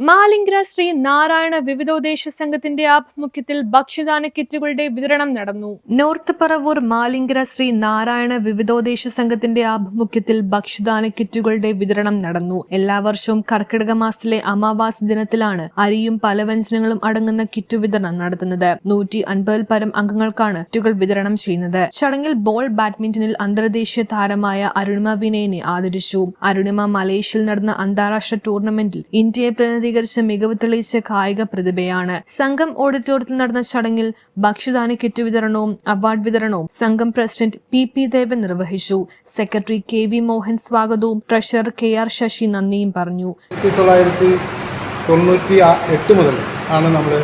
മാലിങ്കര ശ്രീ നാരായണ വിവിധോദ്ദേശ സംഘത്തിന്റെ ആഭിമുഖ്യത്തിൽ ഭക്ഷ്യദാന കിറ്റുകളുടെ വിതരണം നടന്നു. നോർത്ത് പറവൂർ മാലിങ്കര ശ്രീ നാരായണ വിവിധോദ്ദേശ സംഘത്തിന്റെ ആഭിമുഖ്യത്തിൽ ഭക്ഷ്യദാന കിറ്റുകളുടെ വിതരണം നടന്നു. എല്ലാ വർഷവും കർക്കിടക മാസത്തിലെ അമാവാസി ദിനത്തിലാണ് അരിയും പലവ്യഞ്ജനങ്ങളും അടങ്ങുന്ന കിറ്റു വിതരണം നടത്തുന്നത്. 150 പരം അംഗങ്ങൾക്കാണ് കിറ്റുകൾ വിതരണം ചെയ്യുന്നത്. ചടങ്ങിൽ ബോൾ ബാഡ്മിന്റണിൽ അന്തർദേശീയ താരമായ അരുണിമ വിനയനെ ആദരിച്ചു. അരുണിമ മലേഷ്യയിൽ നടന്ന അന്താരാഷ്ട്ര ടൂർണമെന്റിൽ ഇന്ത്യയെ പ്രതിനിധീകരിച്ച മികവ് തെളിയിച്ച കായിക പ്രതിഭയാണ്. സംഘം ഓഡിറ്റോറിയത്തിൽ നടന്ന ചടങ്ങിൽ ഭക്ഷ്യദാന കിറ്റ് വിതരണവും അവാർഡ് വിതരണവും സംഘം പ്രസിഡന്റ് പി ദേവൻ നിർവഹിച്ചു. സെക്രട്ടറി KV മോഹൻ സ്വാഗതവും ട്രഷറർ KR ശശി നന്ദിയും പറഞ്ഞു. 1998 മുതൽ ആണ് നമ്മൾ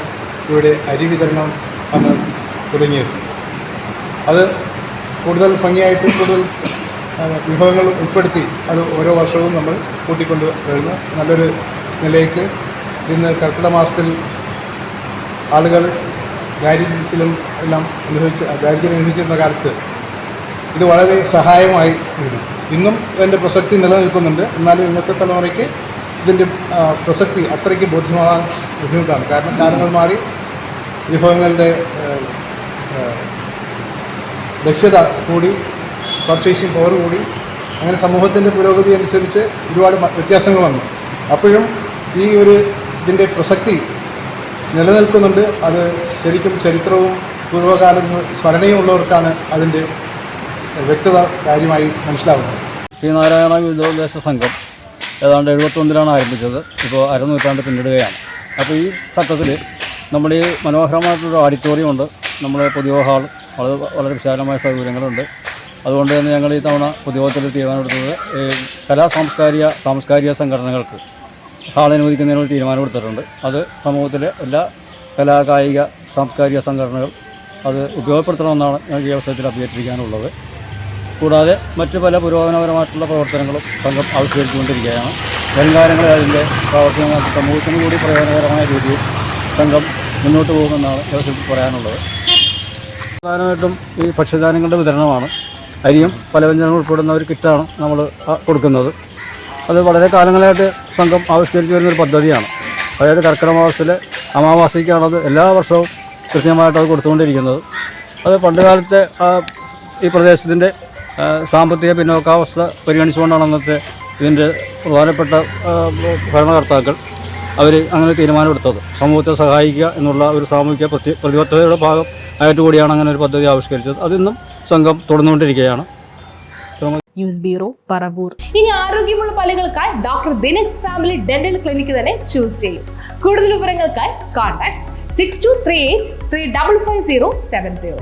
ഇവിടെ അരി വിതരണം തുടങ്ങിയത്. അത് കൂടുതൽ ഭംഗിയായിട്ട് കൂടുതൽ വിഭവങ്ങൾ ഉൾപ്പെടുത്തി അത് ഓരോ വർഷവും നമ്മൾ കൂട്ടിക്കൊണ്ട് വരുന്ന നല്ലൊരു നിലയ്ക്ക് ഇന്ന് കർക്കിടക മാസത്തിൽ ആളുകൾ ദാരിദ്ര്യത്തിലും എല്ലാം ദാരിദ്ര്യം അനുഭവിച്ചിരുന്ന കാലത്ത് ഇത് വളരെ സഹായമായി വരുന്നു. ഇന്നും ഇതിൻ്റെ പ്രസക്തി നിലനിൽക്കുന്നുണ്ട്. എന്നാലും ഇന്നത്തെ തലമുറയ്ക്ക് ഇതിൻ്റെ പ്രസക്തി അത്രയ്ക്ക് ബോധ്യമാകാൻ ബുദ്ധിമുട്ടാണ്. കാരണം കാലങ്ങൾ മാറി വിഭവങ്ങളുടെ ലഭ്യത കൂടി, പർച്ചേസിംഗ് പവർ കൂടി, അങ്ങനെ സമൂഹത്തിൻ്റെ പുരോഗതി അനുസരിച്ച് ഒരുപാട് വ്യത്യാസങ്ങൾ വന്നു. അപ്പോഴും ഈ ഇതിൻ്റെ പ്രസക്തി നിലനിൽക്കുന്നുണ്ട്. അത് ശരിക്കും ചരിത്രവും പൂർവ്വകാലങ്ങൾ സ്മരണയും ഉള്ളവർക്കാണ് അതിൻ്റെ വ്യക്തത കാര്യമായി മനസ്സിലാവുന്നത്. ശ്രീനാരായണ വിവിധോദ്ദേശ സംഘം ഏതാണ്ട് 71 ആരംഭിച്ചത്. ഇപ്പോൾ അരനൂറ്റാണ്ട് പിന്നിടുകയാണ്. അപ്പോൾ ഈ ഘട്ടത്തിൽ നമ്മൾ ഈ മനോഹരമായിട്ടൊരു ഓഡിറ്റോറിയം ഉണ്ട്. നമ്മുടെ പൊതുവ ഹാൾ വളരെ വിശാലമായ സൗകര്യങ്ങളുണ്ട്. അതുകൊണ്ട് തന്നെ ഞങ്ങൾ ഈ തവണ പൊതുയോഗത്തിൽ തീരുമാനമെടുത്തത് സാംസ്കാരിക സംഘടനകൾക്ക് ഹാൾ അനുവദിക്കുന്നതിനുള്ള തീരുമാനമെടുത്തിട്ടുണ്ട്. അത് സമൂഹത്തിലെ എല്ലാ കായിക സാംസ്കാരിക സംഘടനകൾ അത് ഉപയോഗപ്പെടുത്തണമെന്നാണ് ഞങ്ങൾക്ക് ഈ അവസരത്തിൽ അഭ്യർത്ഥിക്കാനുള്ളത്. കൂടാതെ മറ്റ് പല പുരോഗമനപരമായിട്ടുള്ള പ്രവർത്തനങ്ങളും സംഘം ആവിഷ്കരിച്ചുകൊണ്ടിരിക്കുകയാണ്. വരുംകാലങ്ങളിൽ അതിൻ്റെ പ്രവർത്തനങ്ങൾക്ക് സമൂഹത്തിന് കൂടി പ്രയോജനകരമായ രീതിയിൽ സംഘം മുന്നോട്ട് പോകുമെന്നാണ് ഈ അവസരത്തിൽ പറയാനുള്ളത്. പ്രധാനമായിട്ടും ഈ ഭക്ഷ്യധാന്യങ്ങളുടെ വിതരണമാണ്. അരിയും പലവ്യഞ്ജനങ്ങളും ഉൾപ്പെടുന്ന ഒരു കിറ്റാണ് നമ്മൾ കൊടുക്കുന്നത്. അത് വളരെ കാലങ്ങളായിട്ട് സംഘം ആവിഷ്കരിച്ചു വരുന്നൊരു പദ്ധതിയാണ്. അതായത് കർക്കിടക മാസത്തിലെ അമാവാസിക്കാണത് എല്ലാ വർഷവും കൃത്യമായിട്ട് അത് കൊടുത്തുകൊണ്ടിരിക്കുന്നത്. അത് പണ്ടുകാലത്തെ ഈ പ്രദേശത്തിൻ്റെ സാമ്പത്തിക പിന്നോക്കാവസ്ഥ പരിഗണിച്ചുകൊണ്ടാണ് അന്നത്തെ ഇതിൻ്റെ പ്രധാനപ്പെട്ട ഭരണകർത്താക്കൾ അവർ അങ്ങനെ തീരുമാനമെടുത്തത്. സമൂഹത്തെ സഹായിക്കുക എന്നുള്ള ഒരു സാമൂഹിക പ്രതിബദ്ധതയുടെ ഭാഗം ആയിട്ട് കൂടിയാണ് അങ്ങനെ ഒരു പദ്ധതി ആവിഷ്കരിച്ചത്. അതിന്നും സംഘം തുടർന്നുകൊണ്ടിരിക്കുകയാണ്. News bureau, Paravur. ഇനി ആരോഗ്യമുള്ള പല്ലുകൾക്കായി ഡോക്ടർ ദിനക്സ് ഫാമിലി ഡെന്റൽ ക്ലിനിക്ക് തന്നെ ചൂസ് ചെയ്യും. കൂടുതൽ വിവരങ്ങൾക്കായി കോൺടാക്ട് 6238 355070.